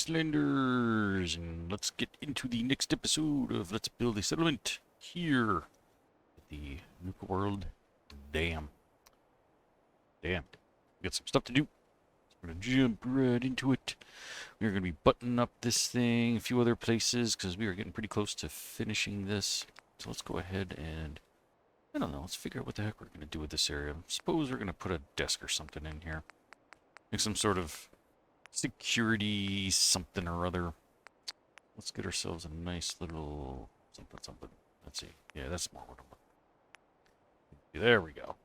Islanders, and let's get into the next episode of Let's Build a Settlement here at the Nuka World. Damn. We got some stuff to do. We're gonna jump right into it. We're gonna be buttoning up this thing, a few other places, because we are getting pretty close to finishing this. So let's go ahead and, I don't know, let's figure out what the heck we're gonna do with this area. Suppose we're gonna put a desk or something in here. Make some sort of security something or other. Let's get ourselves a nice little something. Let's see. Yeah, that's more what I'm looking. There we go.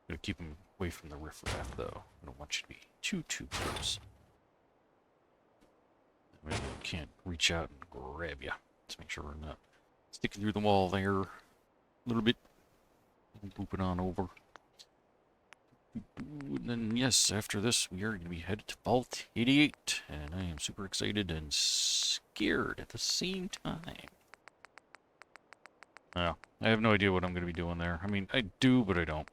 Gonna keep them away from the riffraff though. I don't want you to be too close. That way they can't reach out and grab you. Let's make sure we're not sticking through the wall there a little bit. Boop it on over. And then, yes, after this, we are going to be headed to Vault 88, and I am super excited and scared at the same time. I have no idea what I'm going to be doing there. I mean, I do, but I don't.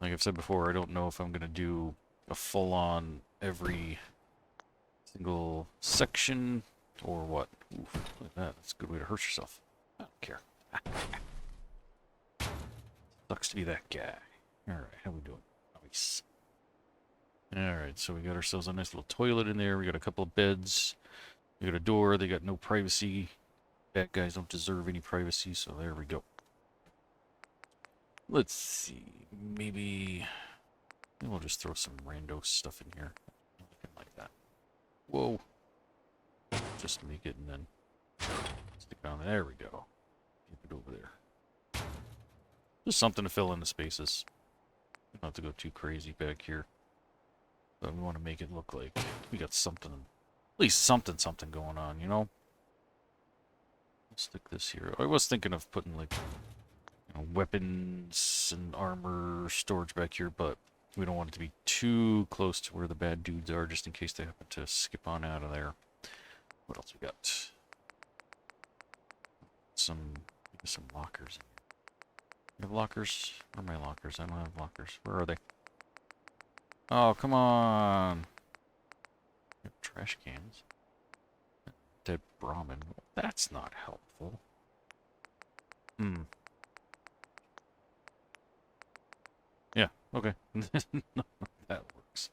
Like I've said before, I don't know if I'm going to do a full-on every single section, or what. Oof, look at that. That's a good way to hurt yourself. I don't care. Sucks to be that guy. Alright, how we doing? Nice. Alright, so we got ourselves a nice little toilet in there. We got a couple of beds. We got a door. They got no privacy. Bad guys don't deserve any privacy, so there we go. Let's see. Maybe we'll just throw some rando stuff in here. Looking like that. Whoa. Just make it and then stick it on. There we go. Keep it over there. Just something to fill in the spaces. Don't have to go too crazy back here. But we want to make it look like we got something, at least something going on, you know? Let's stick this here. I was thinking of putting, like, you know, weapons and armor storage back here, but we don't want it to be too close to where the bad dudes are, just in case they happen to skip on out of there. What else we got? Maybe some lockers. You have lockers? Where are my lockers? I don't have lockers. Where are they? Oh, come on. Trash cans. Dead Brahmin. That's not helpful. Yeah, okay. That works.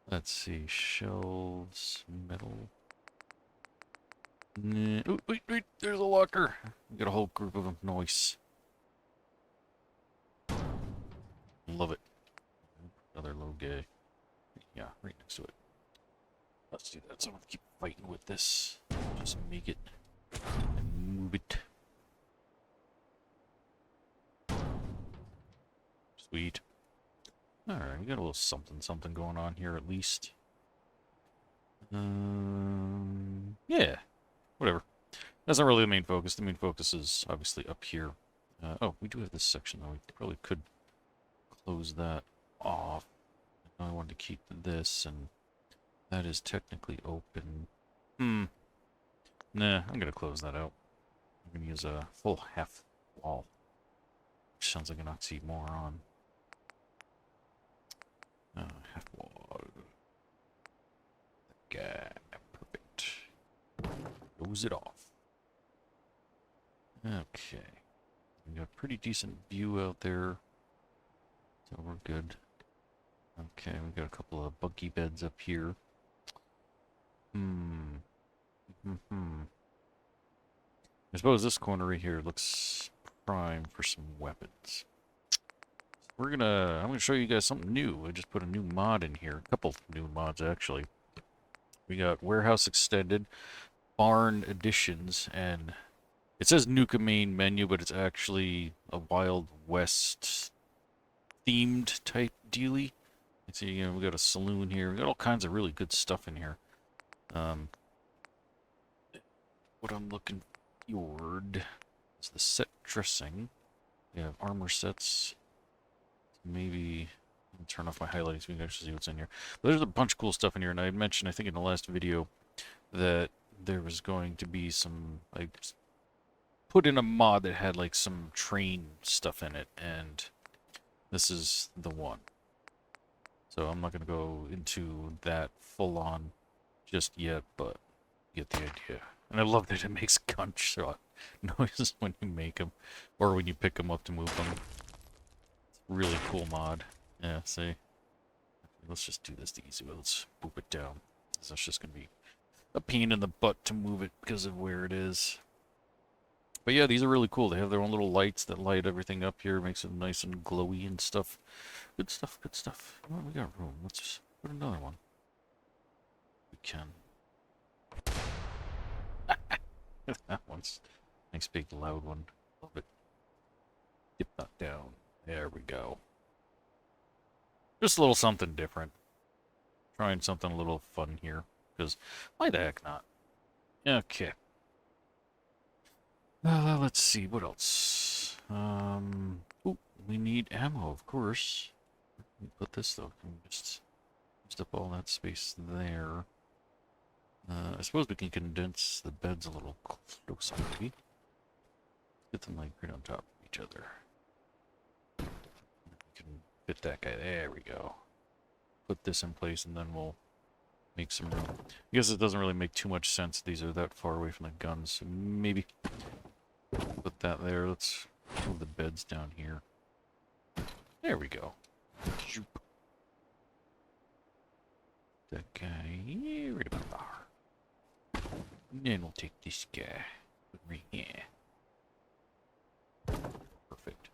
Let's see. Shelves, metal. Oh, wait. There's a locker. We got a whole group of them. Nice. Love it. Another little guy. Yeah, right next to it. Let's do that. So I'm gonna keep fighting with this. Just make it and move it. Sweet. Alright, we got a little something going on here at least. Yeah. Whatever. That's not really the main focus. The main focus is obviously up here. Oh, we do have this section though. We probably could close that off. I wanted to keep this, and that is technically open. Nah, I'm gonna close that out. I'm gonna use a full half wall, which sounds like an oxymoron. Half wall. Okay, perfect. Close it off. Okay, we got a pretty decent view out there. So we're good. Okay, we got a couple of bunkie beds up here. I suppose this corner right here looks prime for some weapons. I'm gonna show you guys something new. I just put a new mod in here. A couple new mods actually. We got Warehouse Extended, Barn Additions, and it says Nuka main menu, but it's actually a Wild West themed type dealie. You see, you know, we got a saloon here. We got all kinds of really good stuff in here. What I'm looking for is the set dressing. We have armor sets. Maybe turn off my highlights so we can actually see what's in here. But there's a bunch of cool stuff in here, and I had mentioned, I think in the last video, that there was going to be some, I put in a mod that had like some train stuff in it, and this is the one. So I'm not going to go into that full-on just yet, but you get the idea. And I love that it makes gunshot noises when you make them, or when you pick them up to move them. It's a really cool mod. Yeah, see? Let's just do this the easy way. Let's boop it down. That's just going to be a pain in the butt to move it because of where it is. But yeah, these are really cool. They have their own little lights that light everything up here, makes it nice and glowy and stuff. Good stuff, good stuff. Oh, we got room. Let's put another one. We can. That one's a nice big loud one. Love it. Dip that down. There we go. Just a little something different. Trying something a little fun here. Because why the heck not? Okay. Let's see, what else? Ooh, we need ammo, of course. Let me put this though. Can we just use up all that space there? I suppose we can condense the beds a little closer, maybe. Get them like right on top of each other. We can fit that guy. There we go. Put this in place, and then we'll make some room. I guess it doesn't really make too much sense. These are that far away from the guns, so maybe put that there. Let's move the beds down here. There we go. That guy right about there. And then we'll take this guy right here. Perfect.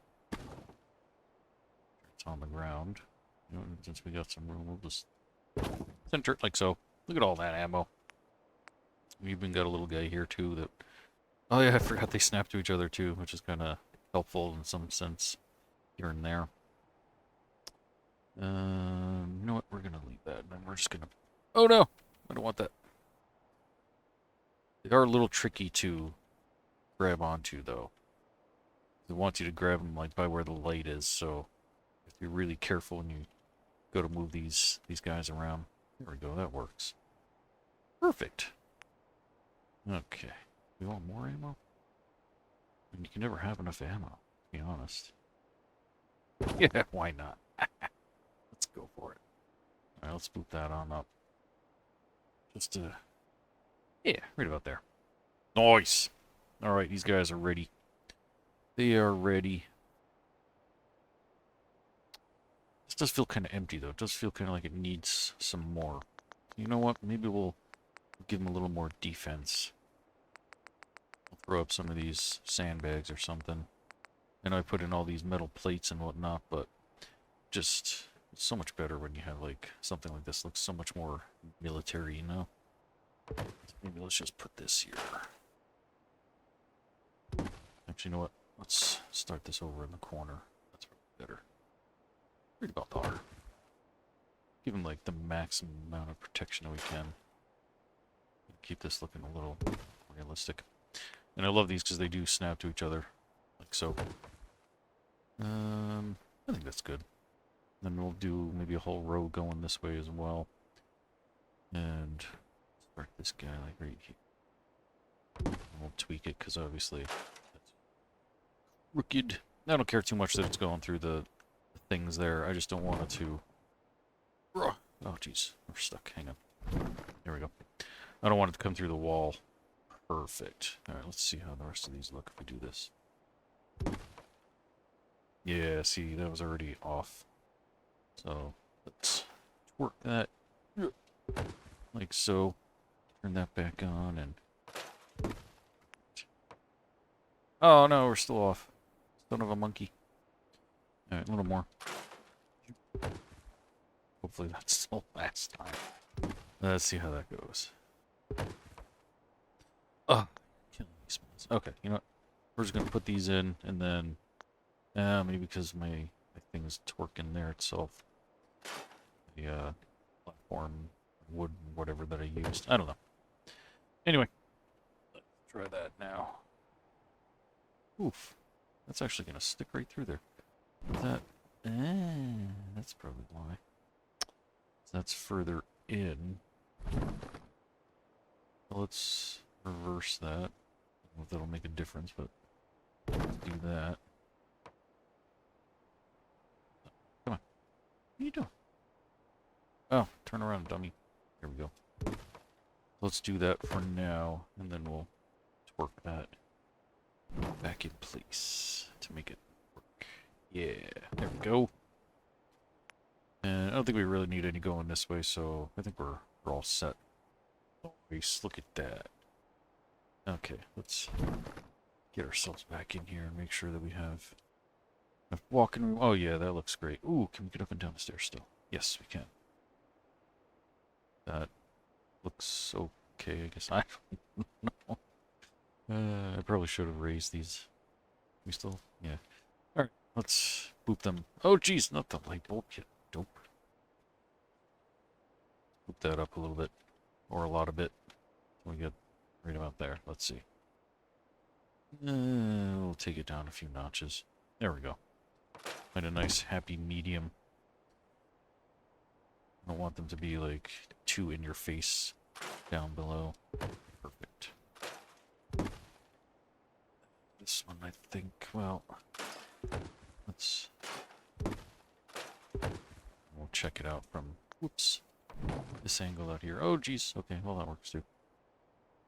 It's on the ground. You know, since we got some room, we'll just center it like so. Look at all that ammo. We even got a little guy here too that... Oh yeah, I forgot they snap to each other too, which is kind of helpful in some sense here and there. You know what? We're gonna leave that, and then we're just gonna... Oh no! I don't want that. They are a little tricky to grab onto, though. They want you to grab them like by where the light is, so if you're really careful when you go to move these guys around. There we go. That works. Perfect. Okay. We want more ammo? And you can never have enough ammo, to be honest. Yeah, why not? Let's go for it. Alright, let's boot that on up. Just to... Yeah, right about there. Nice! Alright, these guys are ready. They are ready. This does feel kind of empty, though. It does feel kind of like it needs some more. You know what? Maybe we'll give them a little more defense. I'll throw up some of these sandbags or something. I know I put in all these metal plates and whatnot, but just it's so much better when you have like something like this. Looks so much more military, you know? So maybe let's just put this here. Actually, you know what? Let's start this over in the corner. That's better. Right about there. Give them like the maximum amount of protection that we can. Keep this looking a little realistic. And I love these because they do snap to each other, like so. I think that's good. Then we'll do maybe a whole row going this way as well. And start this guy like right here. And we'll tweak it because obviously that's crooked. I don't care too much that it's going through the things there. I just don't want it to... Oh, jeez. We're stuck. Hang on. There we go. I don't want it to come through the wall. Perfect. Alright, let's see how the rest of these look if we do this. Yeah, see, that was already off. So, let's work that like so. Turn that back on and... Oh no, we're still off. Son of a monkey. Alright, a little more. Hopefully that's the last time. Let's see how that goes. Oh, killing me smells. Okay, you know what? We're just gonna put these in, and then maybe because my thing is torquing there itself. The platform wood, whatever that I used. I don't know. Anyway, let's try that now. Oof, that's actually gonna stick right through there. That, that's probably why. That's further in. Let's reverse that. I don't know if that'll make a difference, but let's do that. Come on. What are you doing? Oh, turn around, dummy. Here we go. Let's do that for now, and then we'll work that back in place to make it work. Yeah, there we go. And I don't think we really need any going this way, so I think we're all set. Nice, look at that. Okay, let's get ourselves back in here and make sure that we have enough walking room. Oh yeah, that looks great. Ooh, can we get up and down the stairs still? Yes, we can. That looks okay, I guess. I don't know. I probably should have raised these. We still? Yeah. Alright, let's boop them. Oh jeez, not the light bulb, you dope. Boop that up a little bit. Or a lot of bit. We get right about there. Let's see. We'll take it down a few notches. There we go. Find a nice happy medium. I don't want them to be like too in your face down below. Perfect. This one I think, well, let's, we'll check it out from, whoops, this angle out here. Oh geez, okay, well that works too.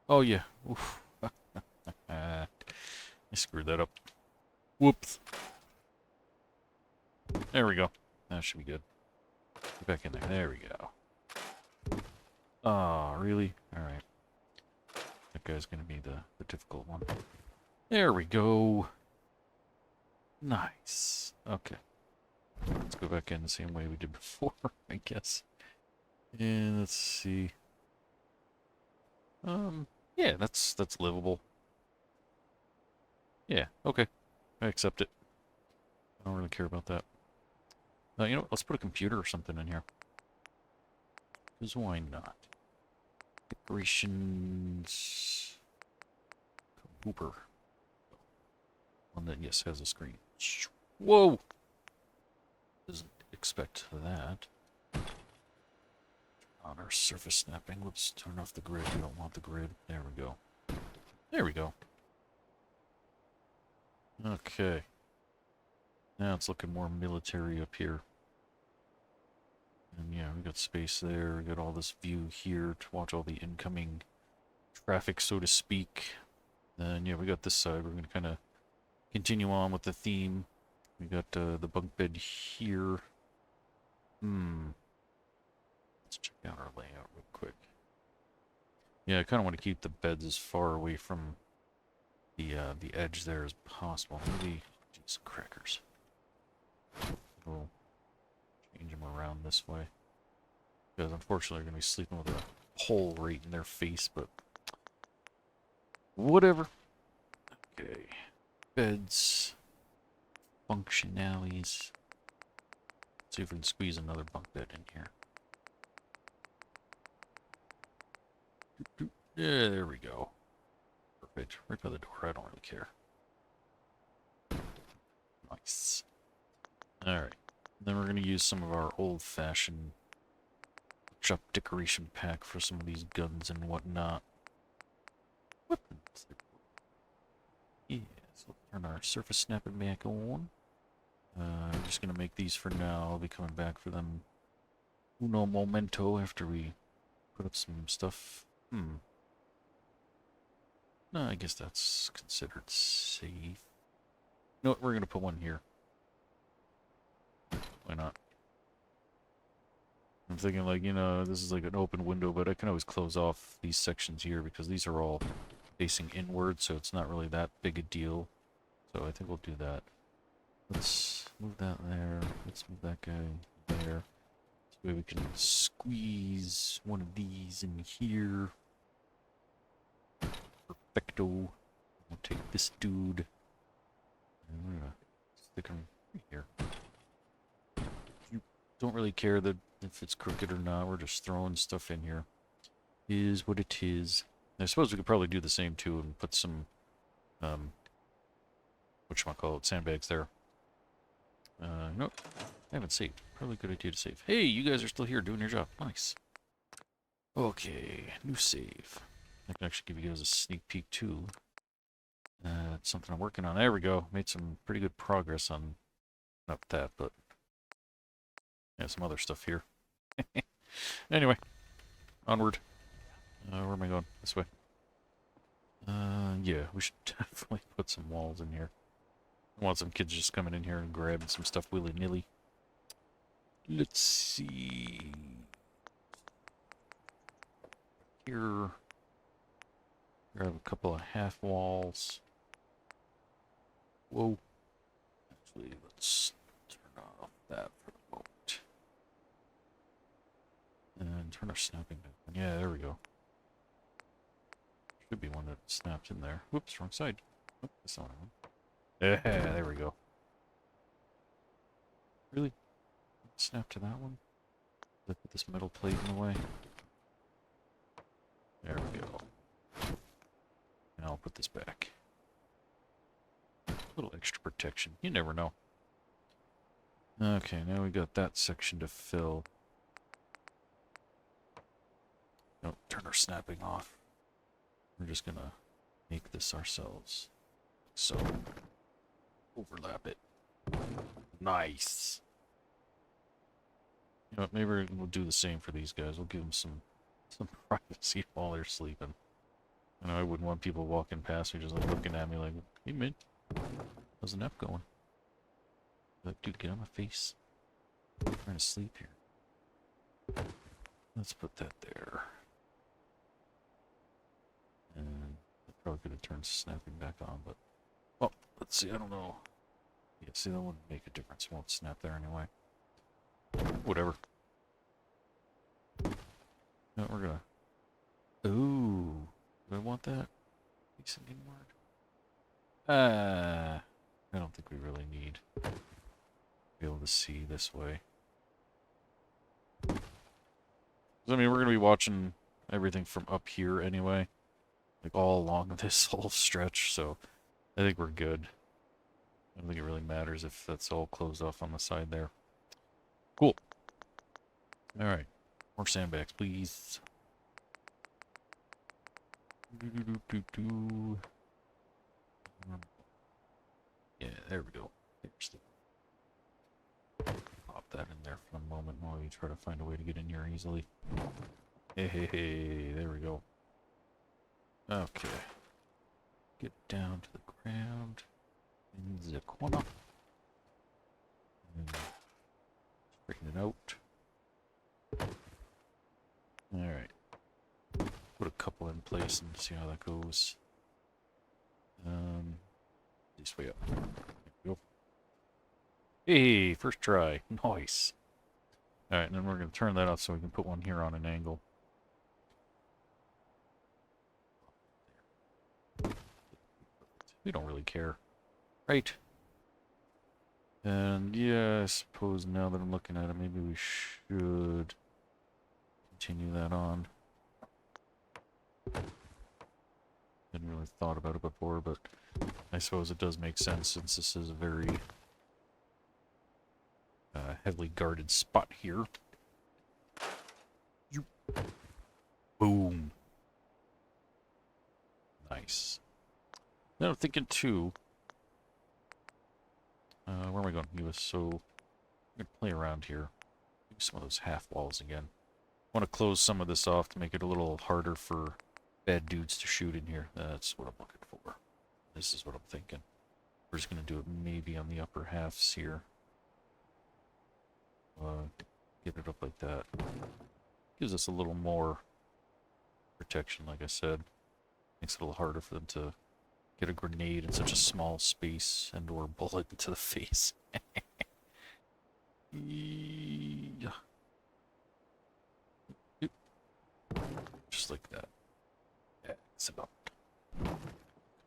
Oh yeah, oof. I screwed that up. Whoops. There we go. That should be good. Get back in there. There we go. Ah, really? Alright. That guy's gonna be the difficult one. There we go. Nice. Okay. Let's go back in the same way we did before, I guess. And let's see. Yeah, that's livable. Yeah, okay. I accept it. I don't really care about that. You know what? Let's put a computer or something in here. Because why not? Decorations. Hooper. One that, yes, has a screen. Whoa! Doesn't expect that. On our surface snapping. Let's turn off the grid. We don't want the grid. There we go. There we go. Okay. Now it's looking more military up here. And yeah, we got space there. We got all this view here to watch all the incoming traffic, so to speak. Then yeah, we got this side. We're going to kind of continue on with the theme. We got the bunk bed here. Let's check out our layout real quick. Yeah, I kind of want to keep the beds as far away from the edge there as possible. Maybe, geez, crackers. We'll change them around this way. Because unfortunately, they're going to be sleeping with a pole right in their face, but whatever. Okay. Beds. Functionalities. See if we can squeeze another bunk bed in here. Yeah, there we go. Perfect. Right by the door. I don't really care. Nice. Alright. Then we're going to use some of our old-fashioned shop decoration pack for some of these guns and whatnot. Weapons. Yeah, so let's turn our surface snapping back on. I'm just going to make these for now. I'll be coming back for them uno momento after we put up some stuff. No, I guess that's considered safe. You know what? We're going to put one here. Why not? I'm thinking like, you know, this is like an open window, but I can always close off these sections here because these are all facing inward, so it's not really that big a deal. So I think we'll do that. Let's move that there. Let's move that guy there. So maybe we can squeeze one of these in here. Perfecto. We'll take this dude. And we're gonna stick him right here. You don't really care that if it's crooked or not. We're just throwing stuff in here. Is what it is. I suppose we could probably do the same too and put some whatchamacallit, sandbags there. Nope. I haven't saved. Probably a good idea to save. Hey, you guys are still here doing your job. Nice. Okay, new save. I can actually give you guys a sneak peek too. It's something I'm working on. There we go. Made some pretty good progress on, not that, but yeah, some other stuff here. Anyway, onward. Where am I going? This way. Yeah, we should definitely put some walls in here. I want some kids just coming in here and grabbing some stuff willy-nilly. Let's see. Here. Grab a couple of half walls. Whoa. Actually, let's turn off that for the moment. And turn our snapping back on. Yeah, there we go. Should be one that snapped in there. Whoops, wrong side. Oh, that's not one. Yeah, there we go. Really? Snap to that one? Put this metal plate in the way. There we go. Now I'll put this back. A little extra protection. You never know. Okay, now we got that section to fill. Don't turn our snapping off. We're just gonna make this ourselves. So, overlap it. Nice. You know what, maybe we'll do the same for these guys. We'll give them some privacy while they're sleeping. I know I wouldn't want people walking past me just like looking at me like, hey man, how's the nap going? Like, dude, get on my face. I'm trying to sleep here. Let's put that there. And I probably could have turned snapping back on, but... Oh, let's see, I don't know. Yeah, see, that wouldn't make a difference. It won't snap there anyway. Whatever. No, we're gonna... Ooh. Do I want that? Decent inward? I don't think we really need to be able to see this way. I mean, we're gonna be watching everything from up here anyway. Like, all along this whole stretch, so I think we're good. I don't think it really matters if that's all closed off on the side there. Cool. Alright. More sandbags, please. Yeah, there we go. There's the... Pop that in there for a moment while you try to find a way to get in here easily. Hey, there we go. Okay. Get down to the ground. In the corner. Straighten it out. Alright. Put a couple in place and see how that goes. This way up. There we go. Hey, first try. Nice. Alright, and then we're going to turn that off so we can put one here on an angle. We don't really care. Right. And yeah, I suppose now that I'm looking at it, maybe we should continue that on. Hadn't really thought about it before, but I suppose it does make sense since this is a very heavily guarded spot here. Boom. Nice. Now I'm thinking too. Where am I going? USO. I'm gonna play around here. Do some of those half walls again. I want to close some of this off to make it a little harder for bad dudes to shoot in here. That's what I'm looking for. This is what I'm thinking. We're just gonna do it maybe on the upper halves here. Get it up like that. Gives us a little more protection, like I said. Makes it a little harder for them to get a grenade in such a small space and or bullet into the face. Yeah. Just like that. Excellent.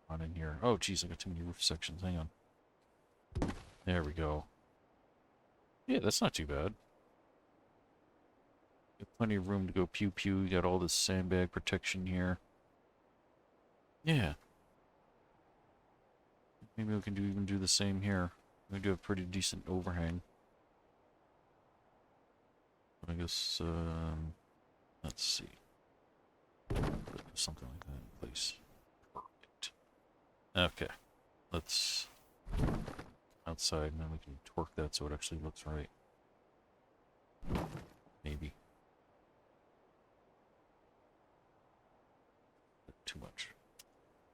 On in here. Oh, geez, I got too many roof sections. Hang on. There we go. Yeah, that's not too bad. Got plenty of room to go pew pew. You got all this sandbag protection here. Yeah. Maybe we can even do the same here. We do have pretty decent overhang. I guess, let's see. Put something like that in place. Perfect. Okay. Let's outside and then we can torque that so it actually looks right. Maybe.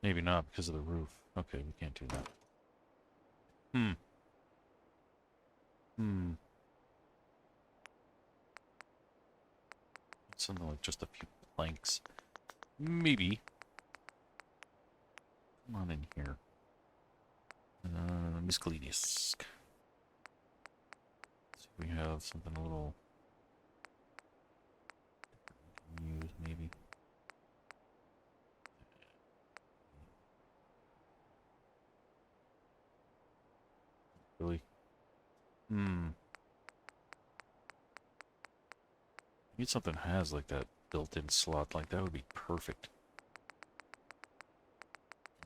Maybe not because of the roof. Okay, we can't do that. Hmm. Hmm. Something like just a few planks. Maybe. Come on in here. Miscellaneous. See if we have something a little use, maybe. Really? Hmm. Need something that has like that built-in slot. Like that would be perfect.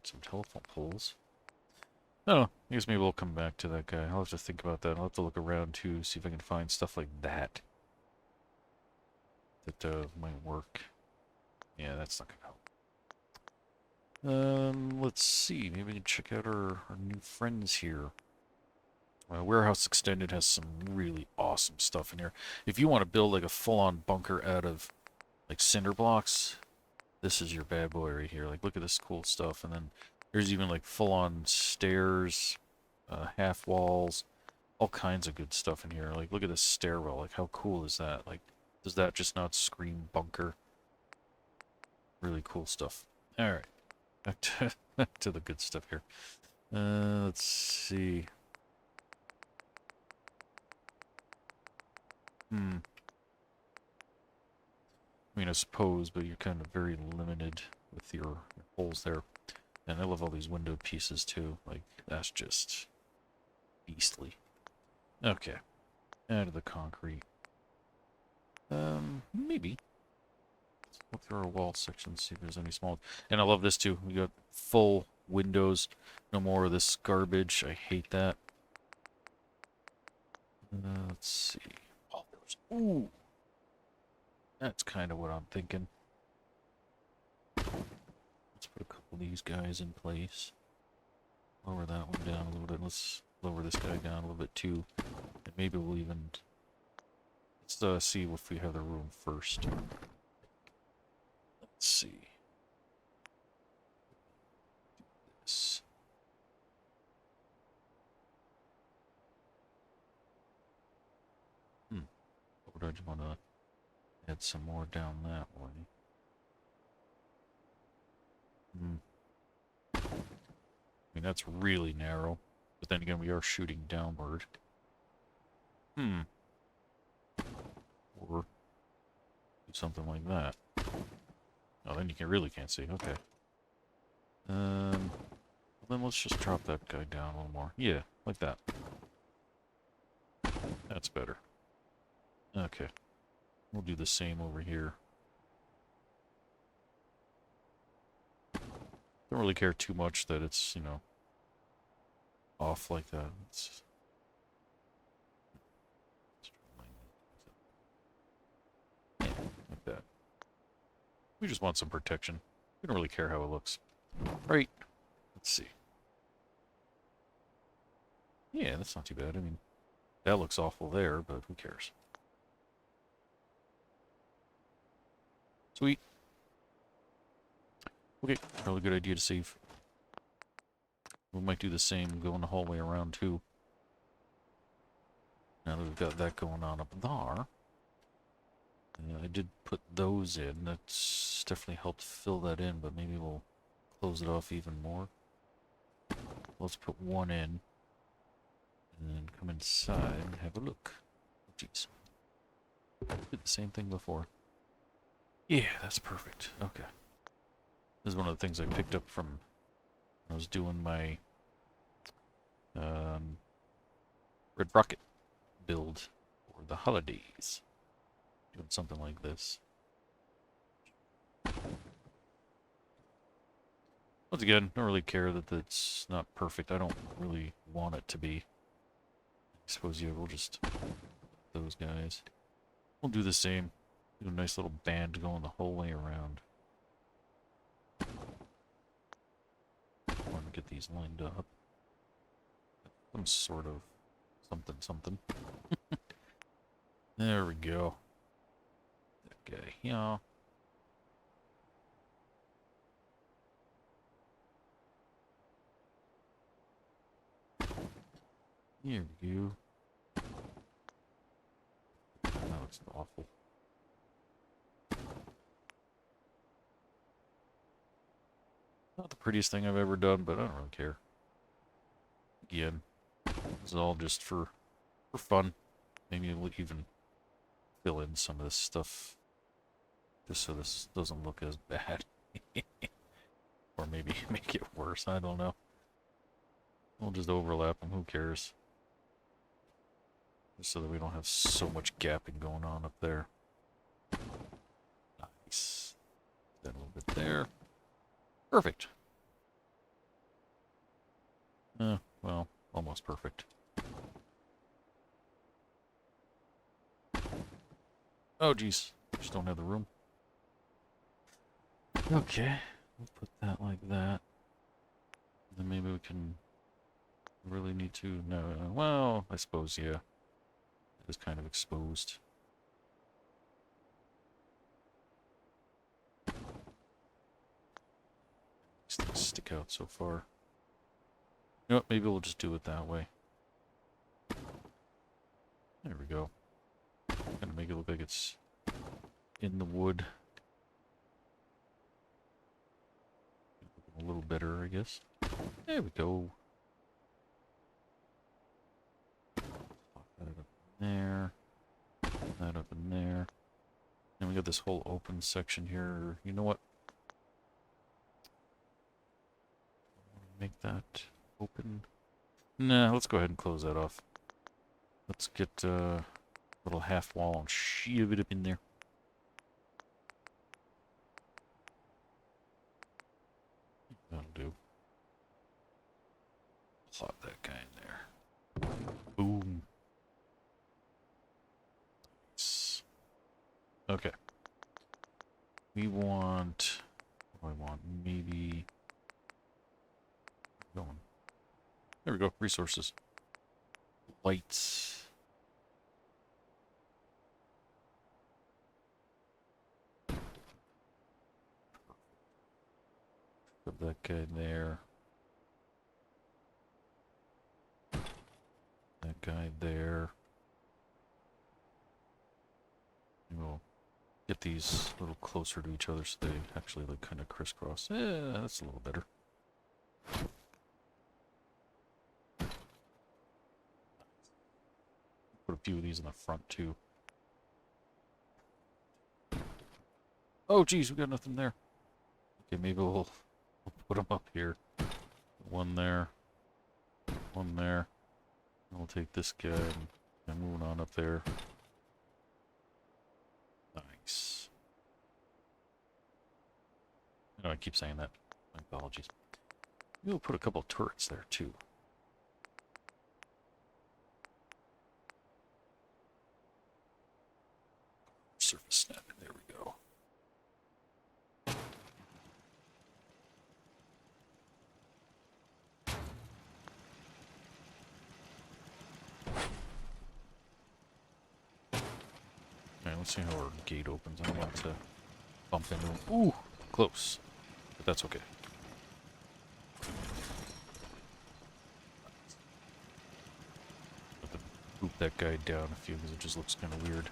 Some telephone poles. Oh, I guess maybe we'll come back to that guy. I'll have to think about that. I'll have to look around too, see if I can find stuff like that. That might work. Yeah, that's not gonna help. Let's see. Maybe we can check out our new friends here. Warehouse Extended has some really awesome stuff in here. If you want to build like a full-on bunker out of like cinder blocks, this is your bad boy right here. Like, look at this cool stuff. And then there's even like full-on stairs, half walls, all kinds of good stuff in here. Like, look at this stairwell. Like, how cool is that? Like, does that just not scream bunker? Really cool stuff. All right, back to the good stuff here. Let's see. I mean, I suppose, but you're kind of very limited with your holes there. And I love all these window pieces too. Like, that's just beastly. Okay. Out of the concrete. Maybe. Let's look through our wall section, see if there's any small. And I love this too. We got full windows. No more of this garbage. I hate that. Let's see. Oh, those. Ooh. That's kind of what I'm thinking. Let's put a couple of these guys in place. Lower that one down a little bit. Let's lower this guy down a little bit too. And maybe we'll even... Let's see if we have the room first. Let's see. This. Or do I just want to add some more down that way? I mean, that's really narrow. But then again, we are shooting downward. Or do something like that. Oh, then you really can't see. Okay. Well, then let's just drop that guy down a little more. Yeah, like that. That's better. Okay. We'll do the same over here. Don't really care too much that it's, you know, off like that. Yeah, like that. We just want some protection. We don't really care how it looks. Right. Let's see. Yeah, that's not too bad. I mean, that looks awful there, but who cares? Sweet. Okay, probably a good idea to save. We might do the same, go in the hallway around too. Now that we've got that going on up there. I did put those in. That's definitely helped fill that in, but maybe we'll close it off even more. Let's put one in. And then come inside and have a look. Oh, jeez. Did the same thing before. Yeah, that's perfect. Okay. This is one of the things I picked up from when I was doing my Red Rocket build for the holidays. Doing something like this. Once again, don't really care that it's not perfect. I don't really want it to be. I suppose, yeah, we'll just... those guys. We'll do the same. Do a nice little band going the whole way around. I want to get these lined up. Some sort of something. There we go. That guy, yeah. Here we go. That looks awful. Not the prettiest thing I've ever done, but I don't really care. Again, this is all just for fun. Maybe we'll even fill in some of this stuff just so this doesn't look as bad. Or maybe make it worse, I don't know. We'll just overlap them, who cares? Just so that we don't have so much gapping going on up there. Nice. Then a little bit there. Perfect. Well, almost perfect. Oh, geez. Just don't have the room. Okay. We'll put that like that. Then maybe we can really need to... No, well, I suppose, yeah. It is kind of exposed. These things stick out so far. You know what, maybe we'll just do it that way. There we go. Gonna make it look like it's in the wood. A little better, I guess. There we go. Pop that up in there. That up in there. And we got this whole open section here. You know what? Make that open. Nah, let's go ahead and close that off. Let's get a little half wall and shove it up in there. That'll do. Plop that guy in there. Boom. Nice. Okay. We want... What do I want? Maybe... Going. There we go. Resources. Lights. Put that guy there. That guy there. We'll get these a little closer to each other so they actually like kind of crisscross. Yeah, that's a little better. Put a few of these in the front too. Oh geez, we got nothing there. Okay, maybe we'll put them up here. One there. One there. And we'll take this guy and move on up there. Nice. I know I keep saying that. My apologies. Maybe we'll put a couple of turrets there too. Surface snapping. There we go. Alright, let's see how our gate opens. I don't want to bump into him. Ooh, close. But that's okay. Have to boop that guy down a few because it just looks kind of weird.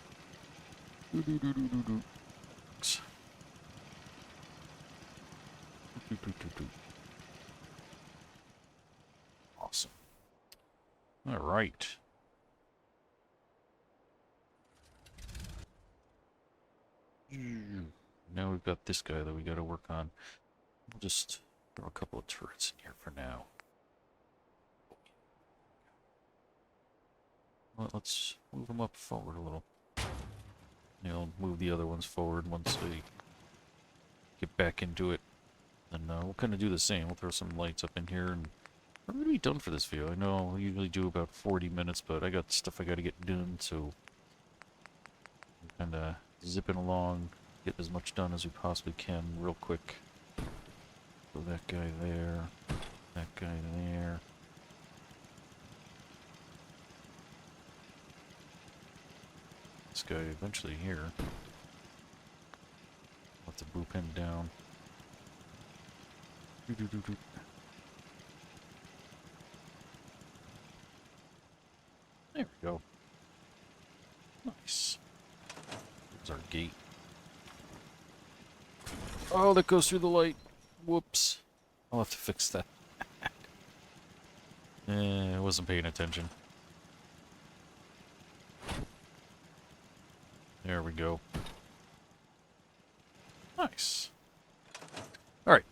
Awesome. All right. Now we've got this guy that we got to work on. We'll just throw a couple of turrets in here for now. Well, let's move them up forward a little. I'll move the other ones forward once they get back into it. And we'll kind of do the same. We'll throw some lights up in here, and we're going to be done for this video. I know I usually do about 40 minutes, but I got stuff I got to get done, so kind of zipping along, get as much done as we possibly can real quick. So that guy there, that guy there. This guy eventually here. Let the boop him down. Oh, that goes through the light. Whoops. I'll have to fix that. I wasn't paying attention. There we go. Nice. Alright.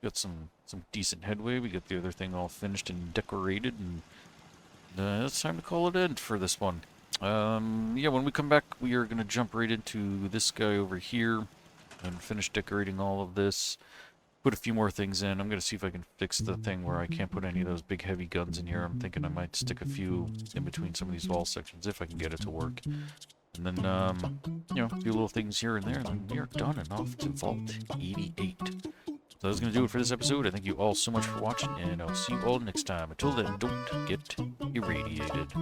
Got some decent headway. We got the other thing all finished and decorated, and it's time to call it in for this one. Yeah, when we come back, we are going to jump right into this guy over here and finish decorating all of this. Put a few more things in. I'm going to see if I can fix the thing where I can't put any of those big heavy guns in here. I'm thinking I might stick a few in between some of these wall sections if I can get it to work. And then, you know, a few little things here and there, and then we are done and off to Vault 88. So that's going to do it for this episode. I thank you all so much for watching, and I'll see you all next time. Until then, don't get irradiated.